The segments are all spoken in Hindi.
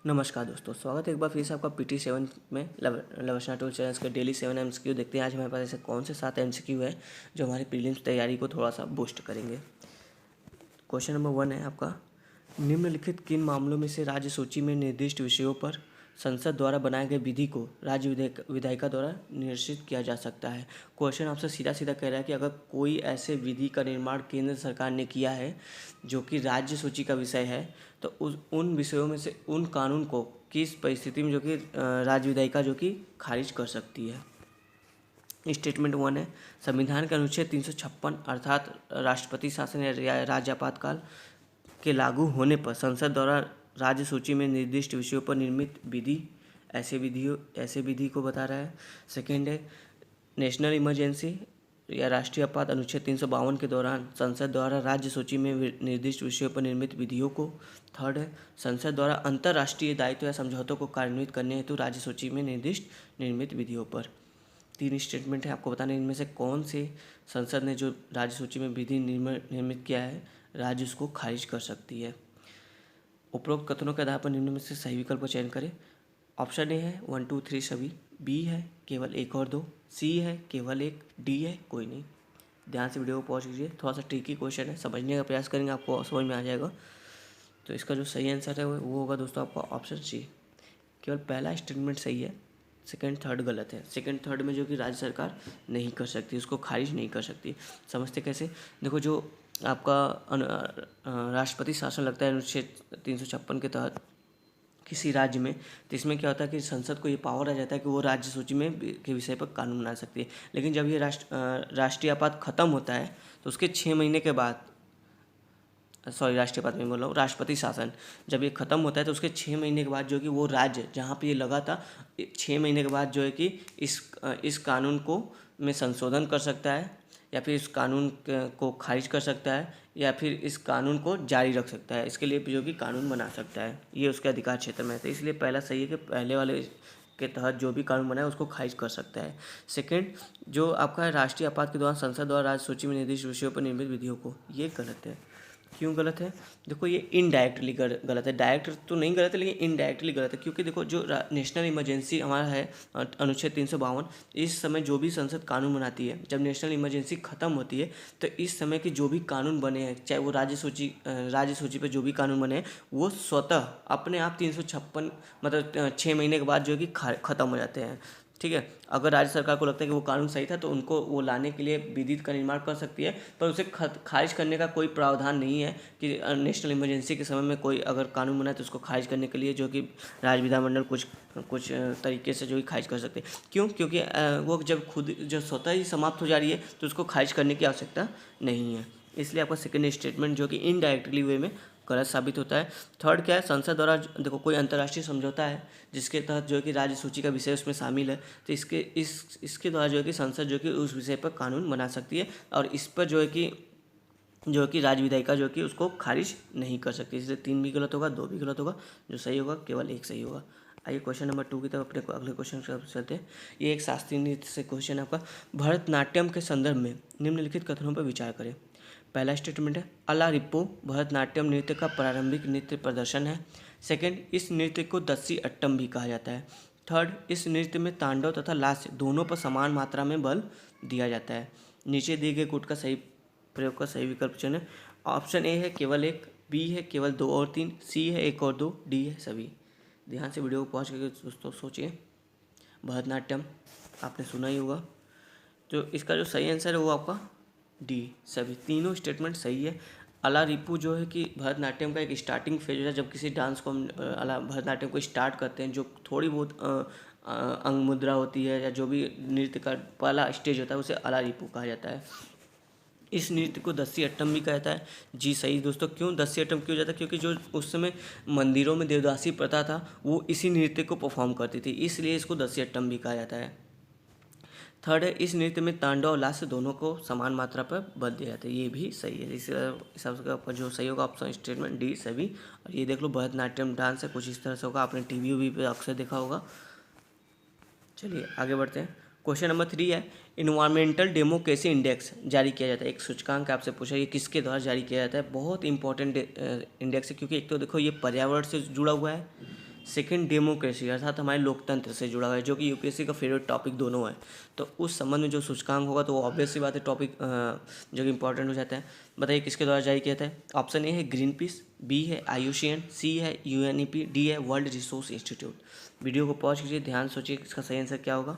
नमस्कार दोस्तों, स्वागत है एक बार फिर से आपका PT7 में लवशना टूल चैनल्स के डेली 7 MCQ देखते हैं। आज हमारे पास ऐसे कौन से 7 MCQ है जो हमारी प्रीलिम्स तैयारी को थोड़ा सा बूस्ट करेंगे। क्वेश्चन नंबर 1 है आपका, निम्नलिखित किन मामलों में से राज्य सूची में निर्दिष्ट विषयों पर संसद द्वारा बनाए गए विधि को राज्य विधायिका द्वारा निर्देशित किया जा सकता है। क्वेश्चन आपसे सीधा सीधा कह रहा है कि अगर कोई ऐसे विधि का निर्माण केंद्र सरकार ने किया है जो कि राज्य सूची का विषय है, तो उन विषयों में से उन कानून को किस परिस्थिति में जो कि राज्य विधायिका जो कि खारिज कर सकती है। स्टेटमेंट 1 है, संविधान के अनुच्छेद 356 अर्थात राष्ट्रपति शासन या राज्य आपातकाल के लागू होने पर संसद द्वारा राज्य सूची में निर्दिष्ट विषयों पर निर्मित विधि ऐसे विधि को बता रहा है। सेकेंड है, नेशनल इमरजेंसी या राष्ट्रीय आपात अनुच्छेद 352 के दौरान संसद द्वारा राज्य सूची में निर्दिष्ट विषयों पर निर्मित विधियों को। थर्ड है, संसद द्वारा अंतर्राष्ट्रीय दायित्व या समझौतों को कार्यान्वित करने हेतु राज्य सूची में निर्मित विधियों पर। 3 स्टेटमेंट है, आपको बताना इनमें से कौन से संसद ने जो राज्य सूची में विधि निर्मित किया है राज्य उसको खारिज कर सकती है। उपरोक्त कथनों के आधार पर निम्न में से सही विकल्प का चयन करें। ऑप्शन ए है 1, 2, 3 सभी, बी है केवल 1 और 2, सी है केवल 1, डी है कोई नहीं। ध्यान से वीडियो को पॉज कीजिए, थोड़ा सा ट्रिकी क्वेश्चन है, समझने का प्रयास करेंगे आपको समझ में आ जाएगा। तो इसका जो सही आंसर है वो होगा दोस्तों आपका ऑप्शन सी। केवल पहला स्टेटमेंट सही है, सेकेंड थर्ड गलत है। सेकेंड थर्ड में जो कि राज्य सरकार नहीं कर सकती, उसको खारिज नहीं कर सकती। समझते कैसे, देखो जो आपका राष्ट्रपति शासन लगता है अनुच्छेद 356 के तहत किसी राज्य में, तो इसमें क्या होता है कि संसद को ये पावर आ जाता है कि वो राज्य सूची में के विषय पर कानून बना सकती है। लेकिन जब ये राष्ट्रीय आपात खत्म होता है तो उसके 6 महीने के बाद, सॉरी राष्ट्रीय आपात में बोल रहा हूँ, राष्ट्रपति शासन जब ये खत्म होता है तो उसके 6 महीने के बाद जो कि वो राज्य जहाँ पे ये लगा था 6 महीने के बाद जो है कि इस कानून को में संशोधन कर सकता है या फिर इस कानून को खारिज कर सकता है या फिर इस कानून को जारी रख सकता है। इसके लिए जो कि कानून बना सकता है, ये उसके अधिकार क्षेत्र में है। तो इसलिए पहला सही है कि पहले वाले के तहत जो भी कानून बना है उसको खारिज कर सकता है। सेकंड, जो आपका है राष्ट्रीय आपात के दौरान संसद द्वारा राज्य सूची में निर्दिष्ट विषयों पर निर्मित विधियों को, ये गलत है। क्यों गलत है? देखो ये इनडायरेक्टली गलत है, डायरेक्ट तो नहीं गलत है लेकिन इनडायरेक्टली गलत है। क्योंकि देखो जो नेशनल इमरजेंसी हमारा है अनुच्छेद 352, इस समय जो भी संसद कानून बनाती है, जब नेशनल इमरजेंसी खत्म होती है तो इस समय के जो भी कानून बने हैं, चाहे वो राज्य सूची पर जो भी कानून बने हैं, वो स्वतः अपने आप 356 मतलब 6 महीने के बाद जो है कि खत्म हो जाते हैं। ठीक है, अगर राज्य सरकार को लगता है कि वो कानून सही था तो उनको वो लाने के लिए विधि का निर्माण कर सकती है, पर उसे खारिज करने का कोई प्रावधान नहीं है कि नेशनल इमरजेंसी के समय में कोई अगर कानून बना है तो उसको खारिज करने के लिए जो कि राज्य विधानमंडल कुछ तरीके से जो कि खारिज कर सकते हैं। क्यों? क्योंकि वो जब खुद जो स्वतः ही समाप्त हो जा रही है तो उसको खारिज करने की आवश्यकता नहीं है। इसलिए आपका सेकेंड स्टेटमेंट जो कि इनडायरेक्टली वे में गलत साबित होता है। थर्ड क्या है, संसद द्वारा देखो कोई अंतर्राष्ट्रीय समझौता है जिसके तहत जो है कि राज्य सूची का विषय उसमें शामिल है, तो इसके द्वारा जो है कि संसद जो कि उस विषय पर कानून बना सकती है और इस पर जो है कि राज्य विधायिका जो कि उसको खारिज नहीं कर सकती। इसलिए 3 भी गलत होगा, 2 भी गलत होगा, जो सही होगा केवल 1 सही होगा। आइए क्वेश्चन नंबर 2 की तरफ अपने अगले क्वेश्चन की तरफ चलते हैं। ये एक शास्त्रीय नृत्य से क्वेश्चन है आपका, भरतनाट्यम के संदर्भ में निम्नलिखित कथनों पर विचार करें। पहला स्टेटमेंट है, अलारिप्पू भरतनाट्यम नृत्य का प्रारंभिक नृत्य प्रदर्शन है। सेकंड, इस नृत्य को दस्सी अट्टम भी कहा जाता है। थर्ड, इस नृत्य में तांडव तथा लास्य दोनों पर समान मात्रा में बल दिया जाता है। नीचे दिए गए गुट का सही प्रयोग का सही विकल्प चुनें। ऑप्शन ए है केवल 1, बी है केवल 2 और 3, सी है 1 और 2, डी है सभी। ध्यान से वीडियो को पॉज करके दोस्तों सोचिए। भरतनाट्यम आपने सुना ही होगा, तो इसका जो सही आंसर है वो आपका डी सभी। तीनों स्टेटमेंट सही है। अलारिप्पू जो है कि भरतनाट्यम का एक स्टार्टिंग फेज है, जब किसी डांस को हम भरतनाट्यम को स्टार्ट करते हैं, जो थोड़ी बहुत अंग मुद्रा होती है या जो भी नृत्य का पहला स्टेज होता है उसे अलारिप्पू कहा जाता है। इस नृत्य को दस्सी अट्टम भी कहा जाता है। जी सही दोस्तों। क्यों दस्सी अट्टम क्यों जाता है? क्योंकि जो उस समय मंदिरों में देवदासी प्रथा था वो इसी नृत्य को परफॉर्म करती थी, इसलिए इसको दस्सी अट्टम भी कहा जाता है। थर्ड है, इस नृत्य में तांडव और लास्य दोनों को समान मात्रा पर बल दिया जाता है, ये भी सही है। इस हिसाब से आपका जो सही होगा ऑप्शन स्टेटमेंट डी सभी। और ये देख लो भरतनाट्यम डांस है, कुछ इस तरह से होगा, आपने टीवी पे अक्सर देखा होगा। चलिए आगे बढ़ते हैं। क्वेश्चन नंबर 3 है, इन्वायरमेंटल डेमोक्रेसी इंडेक्स जारी किया जाता है। एक सूचकांक आपसे पूछा, ये किसके द्वारा जारी किया जाता है? बहुत इंपॉर्टेंट इंडेक्स है, क्योंकि एक तो देखो ये पर्यावरण से जुड़ा हुआ है, सेकंड डेमोक्रेसी अर्थात हमारे लोकतंत्र से जुड़ा हुआ है, जो कि यूपीएससी का फेवरेट टॉपिक दोनों है। तो उस संबंध में जो सूचकांक होगा तो वो ऑब्वियस सी बात है टॉपिक जो कि इंपॉर्टेंट हो जाता है। बताइए किसके द्वारा जारी किया था। ऑप्शन ए है ग्रीन पीस, बी है IUCN, सी है UNEP, डी है वर्ल्ड रिसोर्स इंस्टीट्यूट। वीडियो को पॉज कीजिए, ध्यान सोचिए इसका सही आंसर क्या होगा।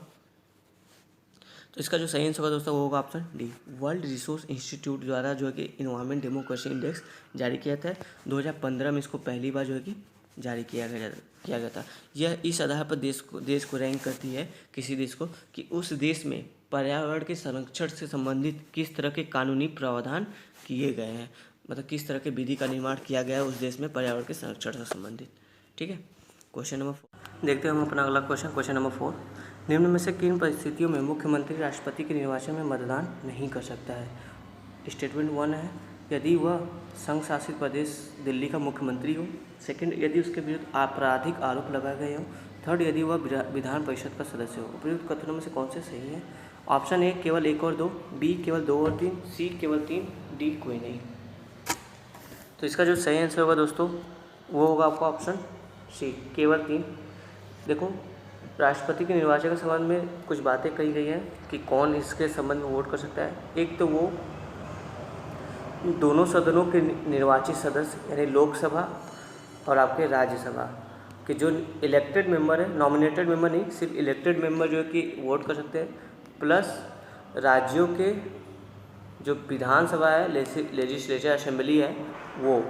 तो इसका जो सही आंसर होगा दोस्तों वो होगा option D, world resource institute द्वारा जो है कि इन्वायरमेंट डेमोक्रेसी इंडेक्स जारी किया था। 2015 में इसको पहली बार जो है कि जारी किया गया था। यह इस आधार पर देश को रैंक करती है, किसी देश को, कि उस देश में पर्यावरण के संरक्षण से संबंधित किस तरह के कानूनी प्रावधान किए गए हैं, मतलब किस तरह के विधि का निर्माण किया गया है उस देश में पर्यावरण के संरक्षण से संबंधित। ठीक है, क्वेश्चन नंबर 4 देखते हैं हम अपना अगला क्वेश्चन नंबर 4। निम्न में से किन परिस्थितियों में मुख्यमंत्री राष्ट्रपति के निर्वाचन में मतदान नहीं कर सकता है। स्टेटमेंट 1 है, यदि वह संघ शासित प्रदेश दिल्ली का मुख्यमंत्री हो। सेकंड, यदि उसके विरुद्ध आपराधिक आरोप लगाए गए हो। थर्ड, यदि वह विधान परिषद का सदस्य हो। उपयुक्त कथनों में से कौन से सही है। ऑप्शन ए केवल 1 और 2, बी केवल 2 और 3, सी केवल 3, डी कोई नहीं। तो इसका जो सही आंसर होगा दोस्तों वो होगा आपका ऑप्शन सी, केवल 3। देखो, राष्ट्रपति के निर्वाचन के संबंध में कुछ बातें कही गई हैं कि कौन इसके संबंध में वोट कर सकता है। एक तो वो दोनों सदनों के निर्वाचित सदस्य यानी लोकसभा और आपके राज्यसभा के जो इलेक्टेड मेंबर है, नॉमिनेटेड मेंबर नहीं, सिर्फ इलेक्टेड मेंबर जो है कि वोट कर सकते हैं, प्लस राज्यों के जो विधानसभा है, लेजिस्लेचर असेंबली है, वो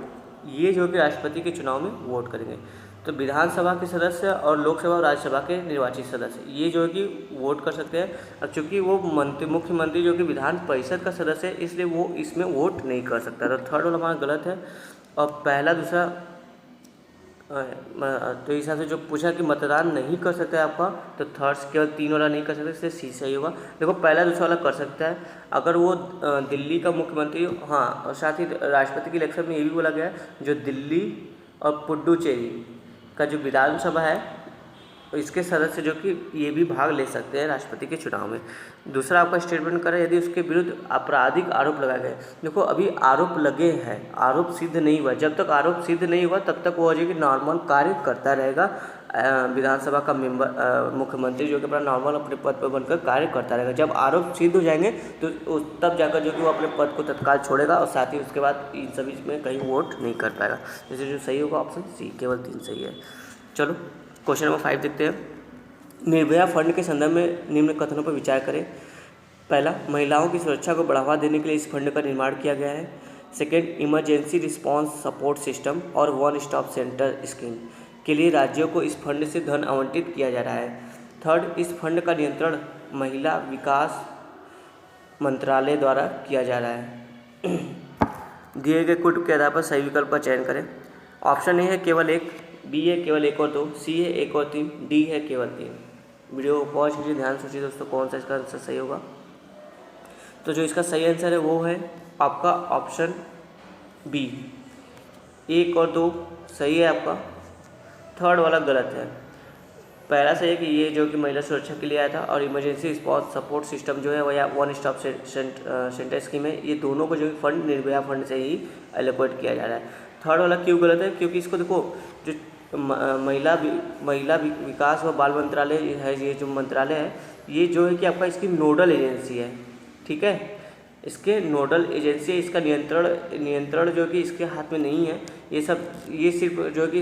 ये जो कि राष्ट्रपति के चुनाव में वोट करेंगे। तो विधानसभा के सदस्य और लोकसभा और राज्यसभा के निर्वाचित सदस्य ये जो है कि वोट कर सकते हैं। अब चूँकि वो मुख्यमंत्री जो कि विधान परिषद का सदस्य है, इसलिए वो इसमें वोट नहीं कर सकता। तो थर्ड वाला हमारा गलत है। और पहला दूसरा तो इस हिसाब से जो पूछा कि मतदान नहीं कर सकता है आपका, तो थर्ड केवल 3 वाला नहीं कर सकते, इसलिए सी सही होगा। देखो, पहला दूसरा वाला कर सकता है अगर वो दिल्ली का मुख्यमंत्री। हाँ, और साथ ही राष्ट्रपति के इलेक्शन में ये भी बोला गया है जो दिल्ली और पुडुचेरी का जो विधानसभा है इसके सदस्य जो कि ये भी भाग ले सकते हैं राष्ट्रपति के चुनाव में। दूसरा आपका स्टेटमेंट करें, यदि उसके विरुद्ध आपराधिक आरोप लगाए गए। देखो, अभी आरोप लगे हैं, आरोप सिद्ध नहीं हुआ। जब तक आरोप सिद्ध नहीं हुआ तब तक वो हो जाएगी नॉर्मल कार्य करता रहेगा। विधानसभा का मेंबर मुख्यमंत्री जो कि अपना नॉर्मल अपने पद पर बनकर कार्य करता रहेगा। जब आरोप सिद्ध हो जाएंगे तो तब जाकर जो कि वो अपने पद को तत्काल छोड़ेगा और साथ ही उसके बाद इन सभी में कहीं वोट नहीं कर पाएगा। जैसे जो सही होगा ऑप्शन सी, केवल 3 सही है। चलो क्वेश्चन नंबर 5 देखते हैं। निर्भया फंड के संदर्भ में निम्न कथनों पर विचार करें। पहला, महिलाओं की सुरक्षा को बढ़ावा देने के लिए इस फंड का निर्माण किया गया है। Second, emergency response support system और वन स्टॉप सेंटर स्कीम के लिए राज्यों को इस फंड से धन आवंटित किया जा रहा है। थर्ड, इस फंड का नियंत्रण महिला विकास मंत्रालय द्वारा किया जा रहा है। दिए गए कुल के आधार पर सही विकल्प का चयन करें। ऑप्शन ए है केवल 1, बी है केवल 1 और 2, सी है 1 और 3, डी है केवल 3। वीडियो को पॉज कीजिए, ध्यान सोचिए दोस्तों कौन सा इसका आंसर सही होगा। तो जो इसका सही आंसर है वो है आपका ऑप्शन बी, 1 और 2 सही है आपका, थर्ड वाला गलत है। पहला सही है कि ये जो कि महिला सुरक्षा के लिए आया था, और इमरजेंसी रिस्पांस सपोर्ट सिस्टम जो है वह या वन स्टॉप सेंटर स्कीम है, ये दोनों को जो फंड निर्भया फंड से ही एलोकेट किया जा रहा है। थर्ड वाला क्यों गलत है, क्योंकि इसको देखो जो महिला विकास व बाल मंत्रालय है, ये जो मंत्रालय है ये जो है कि आपका इसकी नोडल एजेंसी है। ठीक है, इसके नोडल एजेंसी है, इसका नियंत्रण जो कि इसके हाथ में नहीं है। ये सिर्फ जो कि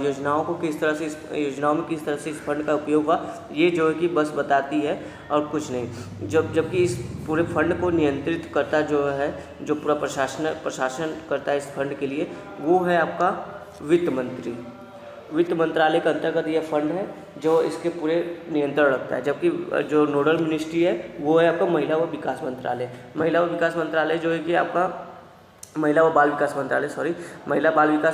योजनाओं में किस तरह से इस फंड का उपयोग हुआ ये जो है कि बस बताती है और कुछ नहीं। जबकि इस पूरे फंड को नियंत्रित करता जो है, जो पूरा प्रशासन करता है इस फंड के लिए, वो है आपका वित्त मंत्रालय के अंतर्गत यह फंड है जो इसके पूरे नियंत्रण रखता है। जबकि जो नोडल मिनिस्ट्री है वो है आपका महिला व विकास मंत्रालय। महिला जो है कि आपका महिला बाल विकास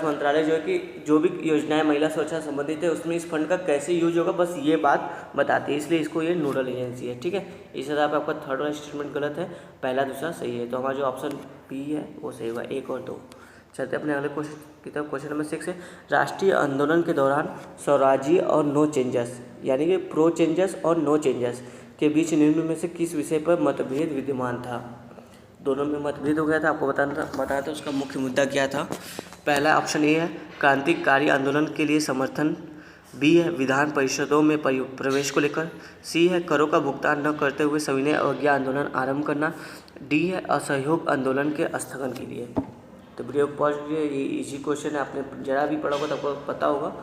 मंत्रालय जो है कि जो भी योजनाएं महिला सुरक्षा संबंधित है उसमें इस फंड का कैसे यूज होगा बस ये बात बताती है, इसलिए इसको ये नोडल एजेंसी है। ठीक है, इस आधार पर आपका थर्ड वाला स्टेटमेंट गलत है, पहला दूसरा सही है। तो हमारा जो ऑप्शन बी है वो सही होगा, 1 और 2। चलते अपने अगले क्वेश्चन की तरफ। क्वेश्चन नंबर 6 है, राष्ट्रीय आंदोलन के दौरान स्वराज्य और नो चेंजेस यानी कि प्रो चेंजेस और नो चेंजेस के बीच निम्न में से किस विषय पर मतभेद विद्यमान था। दोनों में मतभेद हो गया था। आपको बताया था उसका मुख्य मुद्दा क्या था। पहला ऑप्शन ए है क्रांतिकारी आंदोलन के लिए समर्थन, बी है विधान परिषदों में प्रवेश को लेकर, सी है करों का भुगतान न करते हुए सविनय अवज्ञा आंदोलन आरंभ करना, डी है असहयोग आंदोलन के स्थगन के लिए। तो वीडियो को पॉज कीजिए, ये इजी क्वेश्चन है, आपने जरा भी पढ़ा होगा तो आपको पता होगा।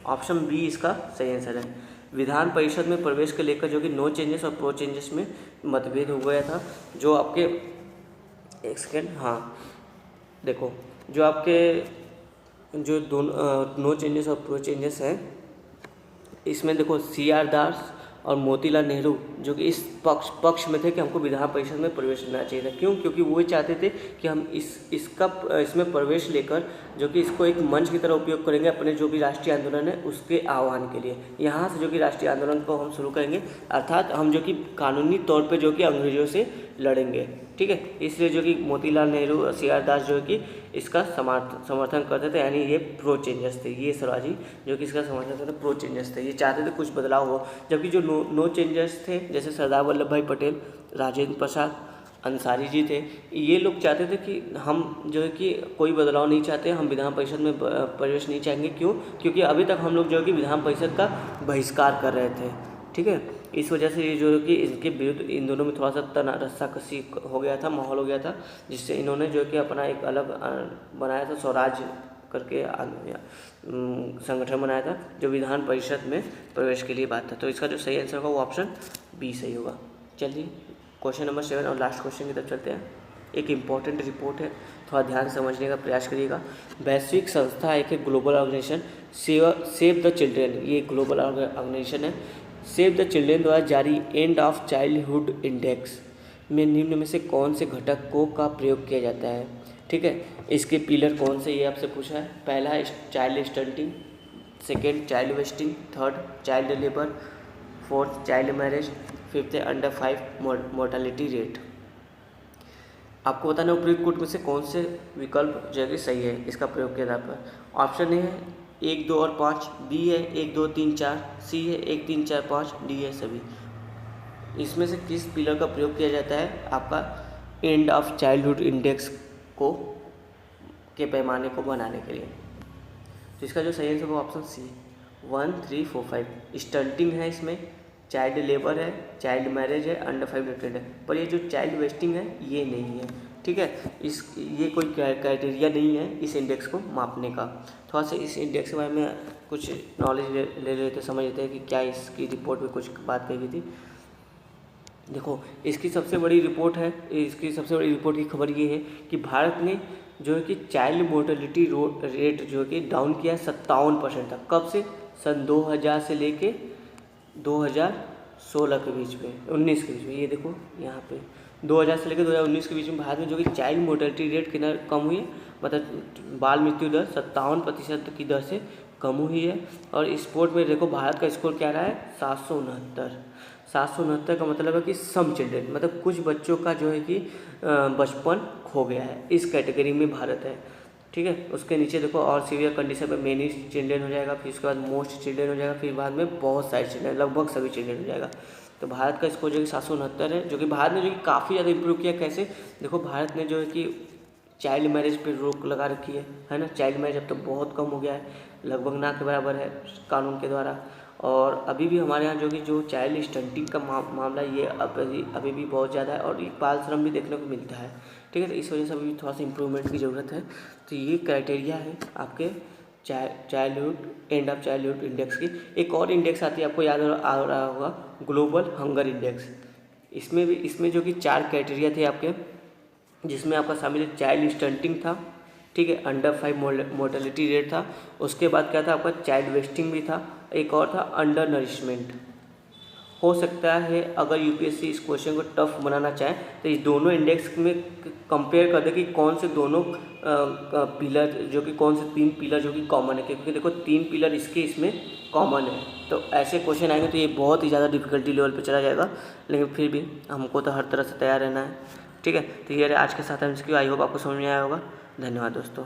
ऑप्शन बी इसका सही आंसर है। विधान परिषद में प्रवेश को लेकर जो कि नो चेंजेस और प्रो चेंजेस में मतभेद हो गया था। जो आपके एक सेकेंड, हाँ देखो, जो आपके जो दोनों नो चेंजेस और प्रो चेंजेस हैं, इसमें देखो CR दास और मोतीलाल नेहरू जो कि इस पक्ष में थे कि हमको विधान परिषद में प्रवेश लेना चाहिए था। क्यों? क्योंकि वो चाहते थे कि हम इसमें प्रवेश लेकर जो कि इसको एक मंच की तरह उपयोग करेंगे अपने जो भी राष्ट्रीय आंदोलन है उसके आह्वान के लिए। यहाँ से जो कि राष्ट्रीय आंदोलन को हम शुरू करेंगे, अर्थात हम जो कि कानूनी तौर पे जो कि अंग्रेजों से लड़ेंगे, ठीक है। इसलिए जो कि मोतीलाल नेहरू और CR दास जो है कि इसका समर्थन करते थे, यानी ये प्रो चेंजेस थे। ये स्वराजी जो कि इसका समर्थन करते थे, प्रो चेंजेस थे। ये चाहते थे कुछ बदलाव हो। जबकि जो नो चेंजेस थे, जैसे सरदार वल्लभ भाई पटेल, राजेंद्र प्रसाद, अंसारी जी थे, ये लोग चाहते थे कि हम जो है कि कोई बदलाव नहीं चाहते, हम विधान परिषद में प्रवेश नहीं चाहेंगे। क्यों? क्योंकि अभी तक हम लोग जो है कि विधान परिषद का बहिष्कार कर रहे थे, ठीक है। इस वजह से ये जो है कि इनके विरुद्ध इन दोनों में थोड़ा सा रस्साकसी हो गया था, माहौल हो गया था, जिससे इन्होंने जो है कि अपना एक अलग बनाया था, स्वराज करके संगठन बनाया था जो विधान परिषद में प्रवेश के लिए बात था। तो इसका जो सही आंसर होगा वो ऑप्शन बी सही होगा। चलिए क्वेश्चन नंबर 7 और लास्ट क्वेश्चन की तरफ चलते हैं। एक इम्पॉर्टेंट रिपोर्ट है, थोड़ा ध्यान समझने का प्रयास करिएगा। वैश्विक संस्था एक है global organisation save the children, ये ग्लोबल ऑर्गेनाइजेशन है। सेव द चिल्ड्रेन द्वारा जारी एंड ऑफ चाइल्डहुड इंडेक्स में निम्न में से कौन से घटक का प्रयोग किया जाता है, ठीक है। इसके पिलर कौन से, ये आपसे पूछा है। पहला है child stunting, second child wasting, third child labour, fourth child marriage, fifth है अंडर 5 मोर्टेलिटी रेट। आपको बताना उपयुक्त में से कौन से विकल्प जो है कि सही है इसका प्रयोग के आधार पर। ऑप्शन ए है 1, 2 और 5, बी है 1, 2, 3, 4, सी है 1, 3, 4, 5, डी है सभी। इसमें से किस पिलर का प्रयोग किया जाता है आपका एंड ऑफ चाइल्डहुड इंडेक्स के पैमाने को बनाने के लिए? तो इसका जो सही आंसर वो ऑप्शन सी 1, 3, 4, 5। स्टंटिंग है, इसमें चाइल्ड लेबर है, चाइल्ड मैरिज है, अंडर 5 डिटेंड है। पर ये जो चाइल्ड वेस्टिंग है ये नहीं है, ठीक है। ये कोई क्राइटेरिया नहीं है इस इंडेक्स को मापने का। थोड़ा सा इस इंडेक्स के बारे में कुछ नॉलेज ले लेते, समझ लेते हैं कि क्या इसकी रिपोर्ट में कुछ बात कही गई थी। देखो इसकी सबसे बड़ी रिपोर्ट की खबर ये है कि भारत ने जो है कि चाइल्ड मोर्टेलिटी रेट जो है कि डाउन किया है 57% तक। कब से? सन 2000 से लेके 2016 के बीच में, 19 के बीच में। ये देखो यहाँ पे 2000 से लेकर 2019 के बीच में भारत में जो कि चाइल्ड मोर्टेलिटी रेट कितना कम हुई है, मतलब बाल मृत्यु दर 57% की दर से कम हुई है। और स्पोर्ट में देखो भारत का स्कोर क्या रहा है 769 का मतलब है कि सम चिल्ड्रेन, मतलब कुछ बच्चों का जो है कि बचपन खो गया है, इस कैटेगरी में भारत है, ठीक है। उसके नीचे देखो और सीवियर कंडीशन में मेनी चिल्ड्रेन हो जाएगा, फिर उसके बाद मोस्ट चिल्ड्रेन हो जाएगा, फिर बाद में बहुत सारे चिल्ड्रेन, लगभग सभी चिल्ड्रेन हो जाएगा। तो भारत का स्कोर जो कि 769 है, जो कि भारत ने जो कि काफ़ी ज़्यादा इंप्रूव किया। कैसे? देखो भारत ने जो है कि चाइल्ड मैरिज पे रोक लगा रखी है ना। चाइल्ड मैरिज अब तो बहुत कम हो गया है, लगभग ना के बराबर है कानून के द्वारा। और अभी भी हमारे यहाँ जो चाइल्ड स्टंटिंग का मामला ये अभी भी बहुत ज़्यादा है, और एक बाल श्रम भी देखने को मिलता है, ठीक है। तो इस वजह से अभी थोड़ा सा इम्प्रूवमेंट की ज़रूरत है। तो ये क्राइटेरिया है आपके childhood end of childhood index की। एक और इंडेक्स आती है, आपको याद आ रहा होगा, ग्लोबल हंगर इंडेक्स। इसमें जो कि 4 क्राइटेरिया थे आपके, जिसमें आपका शामिल चाइल्ड स्टंटिंग था, ठीक है, अंडर 5 मोर्टेलिटी रेट था, उसके बाद क्या था आपका चाइल्ड वेस्टिंग भी था, एक और था अंडर नरिशमेंट। हो सकता है अगर यूपीएससी इस क्वेश्चन को टफ बनाना चाहे तो इस दोनों इंडेक्स में कंपेयर कर दे कि कौन से दोनों पिलर जो कि कौन से 3 पिलर जो कि कॉमन है, क्योंकि देखो 3 पिलर इसमें कॉमन है। तो ऐसे क्वेश्चन आएंगे तो ये बहुत ही ज़्यादा डिफिकल्टी लेवल पे चला जाएगा, लेकिन फिर भी हमको तो हर तरह से तैयार रहना है, ठीक है। तो ये आज के साथ MCQ, आई होप आपको समझ में आया होगा। धन्यवाद दोस्तों।